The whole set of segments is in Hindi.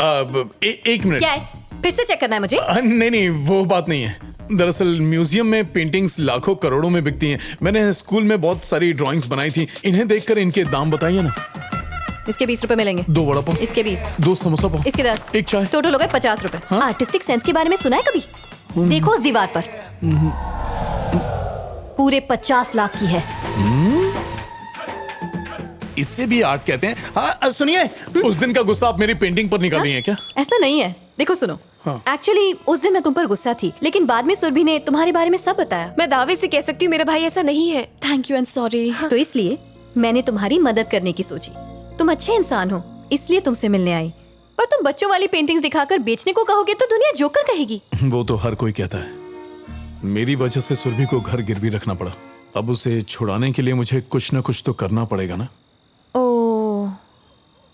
एक मिनट। क्या है, फिर से चेक करना है मुझे? नहीं नहीं, वो बात नहीं है। दरअसल म्यूजियम में पेंटिंग्स लाखों करोड़ों में बिकती हैं। मैंने स्कूल में बहुत सारी ड्राइंग्स बनाई थी, इन्हें देखकर इनके दाम बताइए ना। इसके 20 रुपए मिलेंगे। 2 वड़ा पाव। इसके 20। 2 समोसा पाव। इसके 10। एक चाय। टोटल हो गए 50 रुपए। आर्टिस्टिक सेंस के बारे में सुना है कभी? देखो उस दीवार पर, पूरे 50 लाख की है। इससे भी आर्ट कहते हैं। हाँ सुनिए, उस दिन का गुस्सा आप मेरी पेंटिंग पर निकाल रही हैं क्या? ऐसा नहीं है, देखो सुनो। हाँ। एक्चुअली उस दिन मैं तुम पर गुस्सा थी, लेकिन बाद में सुरभि ने तुम्हारे बारे में सब बताया। मैं दावे से कह सकती हूँ मेरा भाई ऐसा नहीं है। Thank you and sorry. तो इसलिए मैंने तुम्हारी मदद करने की सोची। तुम अच्छे इंसान हो, इसलिए तुमसे मिलने आई। पर तुम बच्चों वाली पेंटिंग्स दिखाकर बेचने को कहोगे तो दुनिया जोकर कहेगी। वो तो हर कोई कहता है। मेरी वजह से सुरभि को घर गिरवी रखना पड़ा। अब उसे छुड़ाने के लिए मुझे कुछ न कुछ तो करना पड़ेगा ना। ओह,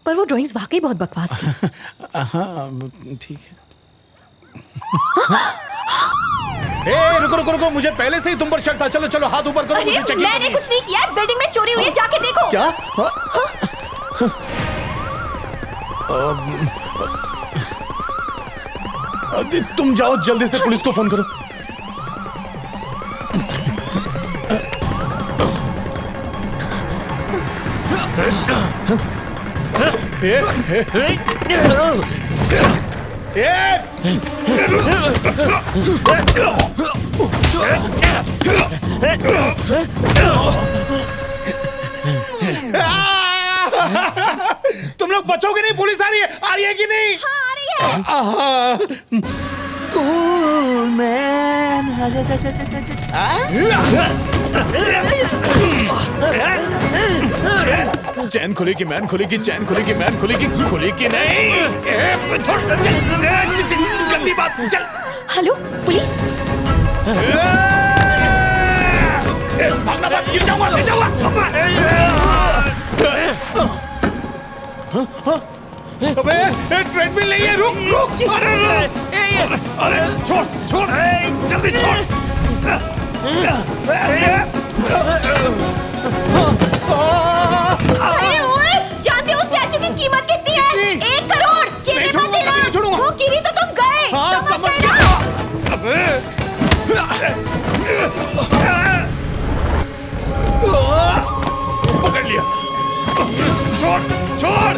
पर वो ड्राइंग्स वाकई बहुत बकवास थी। हाँ ठीक है। ए, रुको रुको रुको, मुझे पहले से ही तुम पर शक था। चलो चलो हाथ ऊपर करो, मुझे चेक मैंने करनी है। कुछ नहीं किया, बिल्डिंग में चोरी हुई है, जाके देखो। क्या? तुम जाओ जल्दी से, पुलिस को फोन करो। तुम लोग बचोगे नहीं, पुलिस आ रही है कि नहीं? हाँ, आ रही है। Cool man. चैन खुलेगी, मैन खुलेगी, चैन खुलेगी, मैन खुलेगी, खुलेगी नहीं। गंदी बात। चल। Hello police. भागना मत, गिर जाऊंगा, गिर जाऊंगा। अबे ट्रेडमिल नहीं है, रुक रुक। अरे छोड़ छोड़, जल्दी छोड़। अरे ओए, जानते हो स्टैचू की कीमत कितनी है? 1 करोड़। गिरने मत देना। वो गिरी तो तुम गए। समझ गए ना? पकड़ लिया। छोड़ छोड़।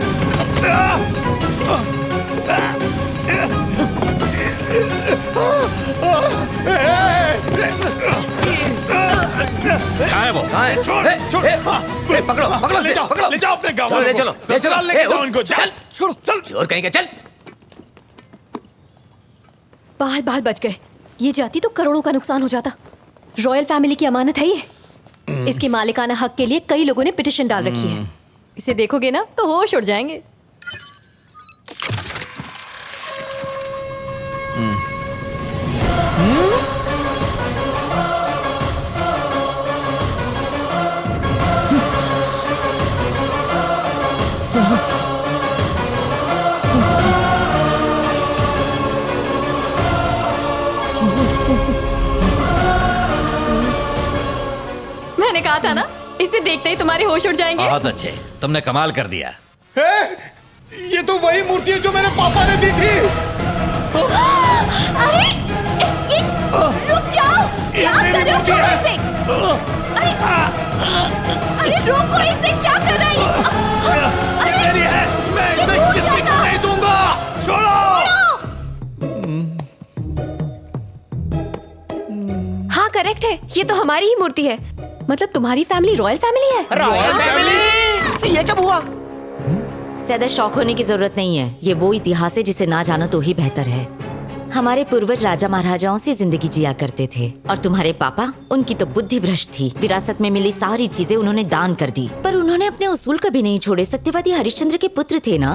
कहाँ है वो? कहाँ है? छोड़ छोड़। पकड़ो पकड़ो, ले जाओ, पकड़ो, ले जाओ अपने गाँव। ले चलो, ले चलो, ले जाओ इनको। चल छोड़ो, चल। चोर कहीं के, चल। बाल बाल बच गए। ये जाती तो करोड़ों का नुकसान हो जाता। रॉयल फैमिली की अमानत है ये। इसके मालिकाना हक के लिए कई लोगों ने पिटीशन डाल रखी है। इसे देखोगे ना तो होश उड़ जाएंगे। मैंने कहा था ना, इसे देखते ही तुम्हारे होश उड़ जाएंगे। बहुत अच्छे, तुमने कमाल कर दिया। ये तो वही मूर्ति है जो मेरे पापा ने दी थी। अरे ये रुक जाओ। क्या कर रहे हो? छोड़ो इसे। अरे रोको इसे, क्या कर रहे हैं? मेरी है, मैं इसे किसी को नहीं दूंगा। छोड़ो। हाँ करेक्ट है, ये तो हमारी ही मूर्ति है। मतलब तुम्हारी फैमिली रॉयल फैमिली है? Royal family? ये कब हुआ? ज्यादा शौक होने की जरूरत नहीं है। ये वो इतिहास है जिसे ना जानो तो ही बेहतर है। हमारे पूर्वज राजा महाराजाओं से जिंदगी जिया करते थे और तुम्हारे पापा, उनकी तो बुद्धि भ्रष्ट थी। विरासत में मिली सारी चीजें उन्होंने दान कर दी, पर उन्होंने अपने उसूल कभी नहीं छोड़े। सत्यवादी हरिश्चंद्र के पुत्र थे ना।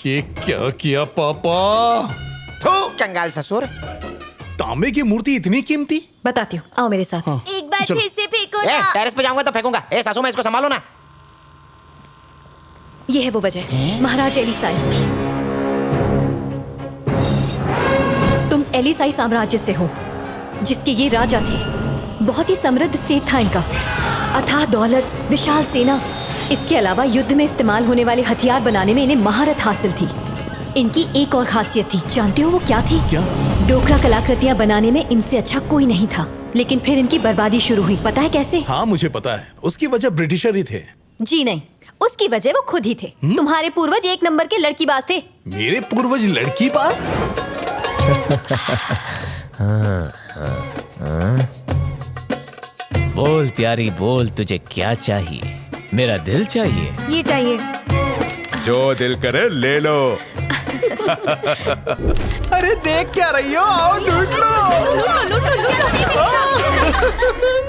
ये क्या किया पापा? थू, कंगाल ससुर। तांबे की मूर्ति इतनी कीमती? बताती हूँ, आओ मेरे साथ। हाँ, एक बार चलो। फिर से फेंको ना। टेरेस पे जाऊंगा तो फेंकूंगा। ए सासू माँ, इसको संभालो ना। ये है वो वजह। महाराज एलिसाई। तुम एलिसाई साम्राज्य से हो, जिसके ये राजा थे। बहुत ही समृद्ध स्टेट था इनका। अथाह दौलत, विशाल सेना, इसके अलावा युद्ध में इस्तेमाल होने वाले हथियार बनाने में इन्हें महारत हासिल थी। इनकी एक और खासियत थी, जानते हो वो क्या थी? क्या? डोकरा कलाकृतियाँ बनाने में इनसे अच्छा कोई नहीं था, लेकिन फिर इनकी बर्बादी शुरू हुई। पता है कैसे? हाँ मुझे पता है, उसकी वजह ब्रिटिशर ही थे। जी नहीं, उसकी वजह वो खुद ही थे। तुम्हारे पूर्वज एक नंबर के लड़कीबाज थे। मेरे पूर्वज लड़की पास? बोल प्यारी बोल, तुझे क्या चाहिए? मेरा दिल चाहिए। ये चाहिए। जो दिल करे ले लो। अरे देख क्या रही हो, आओ लूट लो।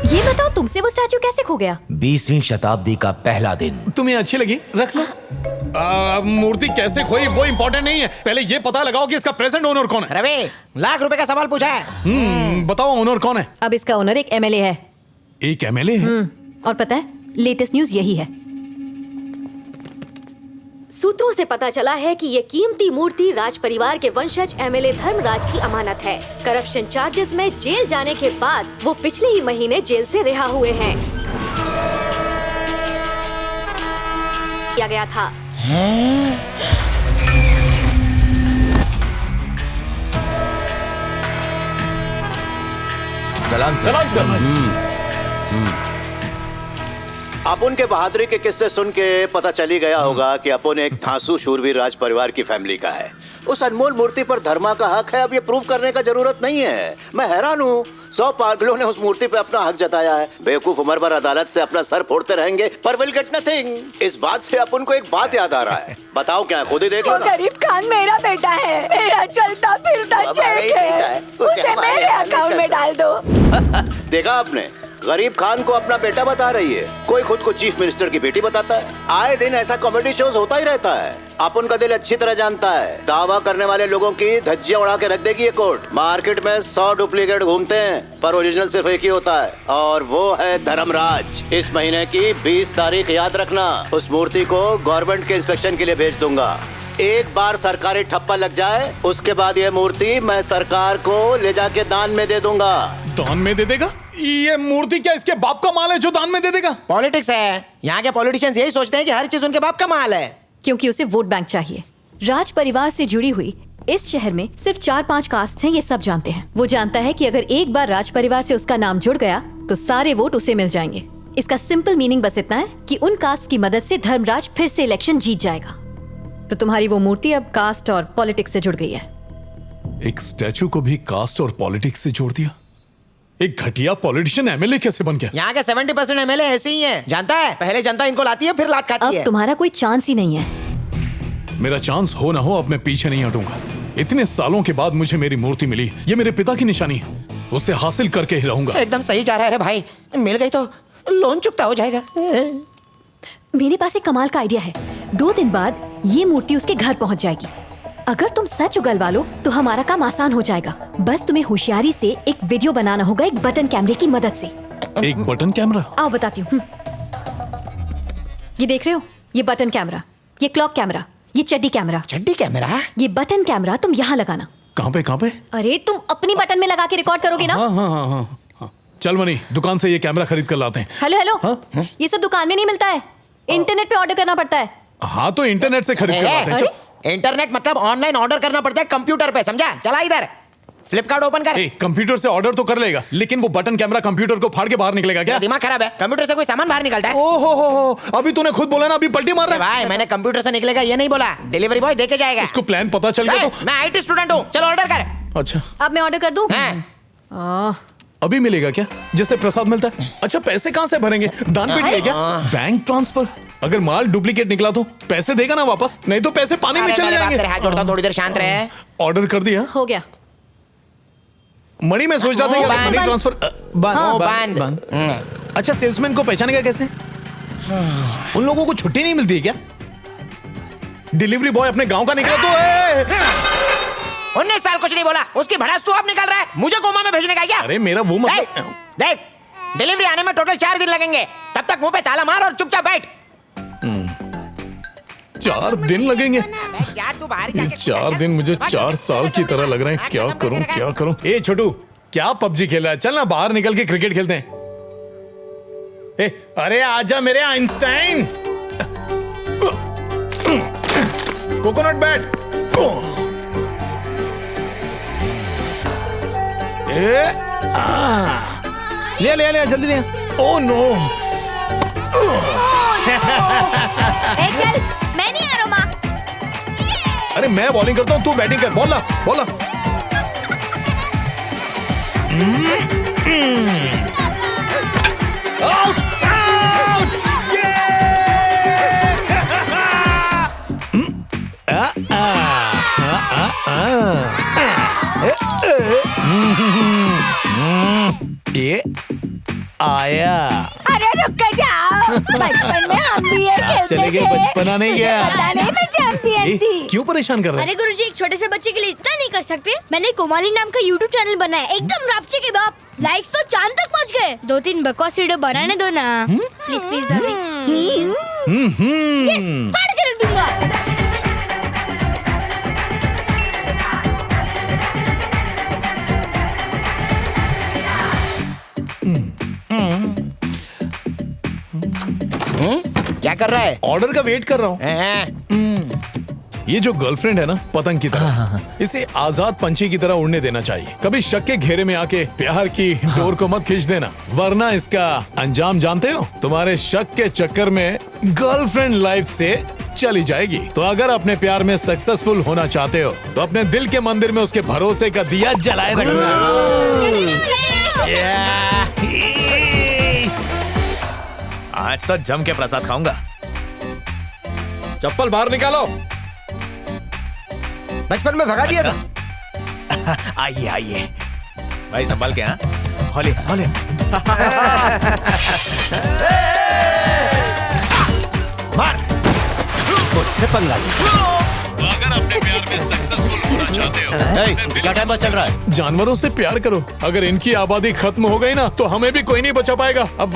ये बताओ तुमसे वो स्टैचू कैसे खो गया? 20वीं शताब्दी का पहला दिन। तुम्हें अच्छी लगी? रख लो। मूर्ति कैसे खोई वो इम्पोर्टेंट नहीं है, पहले ये पता लगाओ कि इसका प्रेजेंट ओनर कौन है। रवि, लाख रुपए का सवाल पूछा है। बताओ ओनर कौन है? अब इसका ओनर एक एमएलए है। एक एमएलए है? और पता है लेटेस्ट न्यूज यही है। सूत्रों से पता चला है कि ये कीमती मूर्ति राज परिवार के वंशज एमएलए धर्मराज की अमानत है। करप्शन चार्जेस में जेल जाने के बाद वो पिछले ही महीने जेल से रिहा हुए हैं। किया गया था। सलाम सलाम। अपुन के बहादुरी के किस्से सुन के पता चली गया होगा कि अपुन एक थांसू शूरवीर राज परिवार की फैमिली का है। उस अनमोल मूर्ति पर धर्मा का हक है, अब ये प्रूव करने का जरूरत नहीं है। मैं हैरान हूँ, 100 पागलों ने उस मूर्ति पे अपना हक जताया है। बेवकूफ उम्र भर अदालत से अपना सर फोड़ते रहेंगे पर विल गेट नथिंग। इस बात से अपन को एक बात याद आ रहा है। बताओ क्या, खुद ही देख लो ना। गरीब खान मेरा बेटा है, मेरा चलता फिरता चेक है, उसे मेरे अकाउंट में डाल दो। देखा आपने, गरीब खान को अपना बेटा बता रही है, कोई खुद को चीफ मिनिस्टर की बेटी बताता है। आए दिन ऐसा कॉमेडी शोज होता ही रहता है। अपन का दिल अच्छी तरह जानता है, दावा करने वाले लोगों की धज्जियां उड़ा के रख देगी ये कोर्ट। मार्केट में 100 डुप्लीकेट घूमते हैं पर ओरिजिनल सिर्फ एक ही होता है, और वो है धर्मराज। इस महीने की 20 तारीख याद रखना। उस मूर्ति को गवर्नमेंट के इंस्पेक्शन के लिए भेज दूंगा। एक बार सरकारी ठप्पा लग जाए उसके बाद ये मूर्ति मैं सरकार को ले जाके दान में दे दूंगा। दान में दे देगा? ये मूर्ति क्या इसके बाप का माल है जो दान में दे देगा? पॉलिटिक्स है, यहाँ के पॉलिटिशियंस यही सोचते हैं कि हर चीज उनके बाप का माल है। क्योंकि उसे वोट बैंक चाहिए। राज परिवार से जुड़ी हुई इस शहर में सिर्फ 4-5 कास्ट हैं, ये सब जानते हैं। वो जानता है कि अगर एक बार राज परिवार से उसका नाम जुड़ गया तो सारे वोट उसे मिल जाएंगे। इसका सिंपल मीनिंग बस इतना है कि उन कास्ट की मदद से धर्मराज फिर से इलेक्शन जीत जाएगा। तो तुम्हारी वो मूर्ति अब कास्ट और पॉलिटिक्स से जुड़ गई है। एक स्टैचू को भी कास्ट और पॉलिटिक्स से जोड़ दिया? एक घटिया पॉलिटिशियन एमएलए कैसे बन गया? यहाँ के 70% एमएलए ऐसे ही हैं, जानता है? पहले जनता इनको लाती है फिर लात खाती अब है। तुम्हारा कोई चांस ही नहीं है। मेरा चांस हो ना हो, अब मैं पीछे नहीं हटूंगा। इतने सालों के बाद मुझे मेरी मूर्ति मिली, ये मेरे पिता की निशानी है, उसे हासिल करके ही रहूंगा। एकदम सही जा रहा है रे भाई, मिल गई तो लोन चुकता हो जाएगा। मेरे पास एक कमाल का आइडिया है। 2 दिन बाद ये मूर्ति उसके घर पहुंच जाएगी। अगर तुम सच उगलवा लो तो हमारा काम आसान हो जाएगा। बस तुम्हें होशियारी से एक वीडियो बनाना होगा, एक बटन कैमरे की मदद से। एक बटन कैमरा? आओ बताती हूँ। ये देख रहे हो, ये बटन कैमरा, ये क्लॉक कैमरा, ये चड्डी कैमरा। चड्डी कैमरा? ये बटन कैमरा तुम यहाँ लगाना। कहाँ पे? कहाँ पे? अरे तुम अपनी बटन में लगा के रिकॉर्ड करोगे ना? हाँ हाँ हाँ हाँ हाँ। चल मनी, दुकान से ये कैमरा खरीद कर लाते हैं। हेलो हेलो, ये सब दुकान में नहीं मिलता है, इंटरनेट पे ऑर्डर करना पड़ता है। हाँ तो इंटरनेट से खरीद कर लाते हैं। चल। इंटरनेट मतलब ऑनलाइन ऑर्डर करना पड़ता है कंप्यूटर पे, समझा? चला इधर फ्लिपकार्ट ओपन कर। कंप्यूटर से ऑर्डर तो कर लेगा, लेकिन वो बटन कैमरा कंप्यूटर को फाड़ के बाहर निकलेगा क्या? दिमाग खराब है, कंप्यूटर से कोई सामान बाहर निकलता है? ओहो, अभी तूने खुद बोला ना, अभी पलटी मार रहा है। भाई मैंने कंप्यूटर से निकलेगा ये नहीं बोला, डिलीवरी बॉय देके जाएगा। उसको प्लान पता चल गया तो? मैं आईटी स्टूडेंट हूँ, चलो ऑर्डर कर। अच्छा, अब मैं ऑर्डर कर दूं? हाँ। अभी मिलेगा क्या जैसे प्रसाद मिलता है? अच्छा, पैसे कहाँ से भरेंगे? दान पेटी है क्या? Bank transfer? अगर माल डुप्लीकेट निकला तो पैसे देगा ना वापस, नहीं तो पैसे पानी में चले जाएंगे। हाथ जोड़ता हूं, थोड़ी देर शांत रहे। ऑर्डर कर दिया? हो गया। मणि मैं सोच रहा था कि अगर मनी ट्रांसफर बंद। अच्छा, सेल्समैन को पहचानेगा कैसे? उन लोगों को छुट्टी नहीं मिलती है क्या? डिलीवरी बॉय अपने गांव का निकला तो 19 साल कुछ नहीं बोला, उसकी भड़ास तू अब निकल रहा है, मुझे कोमा में भेजने का क्या? अरे मेरा वो मतलब देख, डिलीवरी आने में टोटल 4 दिन लगेंगे, तब तक मुंह पे ताला मार और चुपचाप बैठ। 4 दिन लगेंगे? यार तू बाहर ये 4 दिन मुझे 4 साल की तरह लग रहे हैं। क्या करूं क्या करूं? ए छोटू, क्या पबजी खेल रहा है? चल ना बाहर निकल के क्रिकेट खेलते हैं। ए, अरे आजा मेरे आइंस्टाइन। Coconut bat. ले ले ले जल्दी ले। ओ नो, चल मैं नहीं आ रहा माँ। अरे मैं बॉलिंग करता हूँ, तू बैटिंग कर। Ball ball. Out out. ये आया। अरे रुक जाओ, बचपन में हम भी ये खेलते चले गए, बचपना नहीं गया। पता नहीं मैं चैंपियन ए, थी। क्यों परेशान कर रहे अरे गुरुजी, एक छोटे से बच्चे के लिए इतना नहीं कर सकते। मैंने कोमाली नाम का YouTube चैनल बनाया, एकदम रापचे के बाप। लाइक्स तो चांद तक पहुंच गए। 2-3 बकवास वीडियो बनाने दो ना, please please darling please. Yes, फाड़ कर दूंगा। क्या कर रहा है? ऑर्डर का वेट कर रहा हूँ। ये जो गर्लफ्रेंड है ना, पतंग की तरह, इसे आजाद पंछी की तरह उड़ने देना चाहिए। कभी शक के घेरे में आके प्यार की डोर को मत खींच देना, वरना इसका अंजाम जानते हो। तुम्हारे शक के चक्कर में गर्लफ्रेंड लाइफ से चली जाएगी। तो अगर अपने प्यार में सक्सेसफुल होना चाहते हो तो अपने दिल के मंदिर में उसके भरोसे का दिया जलाए रखना। आज तो जम के प्रसाद खाऊंगा। चप्पल बाहर निकालो। बचपन में भगा दिया था। आइए आइए भाई, संभाल के। हाँ, होले होले। मार, मुझसे पंगा ली। अगर अपने प्यार में सक्सेसफुल होना चाहते हो, क्या टाइम पास चल रहा है? जानवरों से प्यार करो। अगर इनकी आबादी खत्म हो गई ना तो हमें भी कोई नहीं बचा पाएगा। अब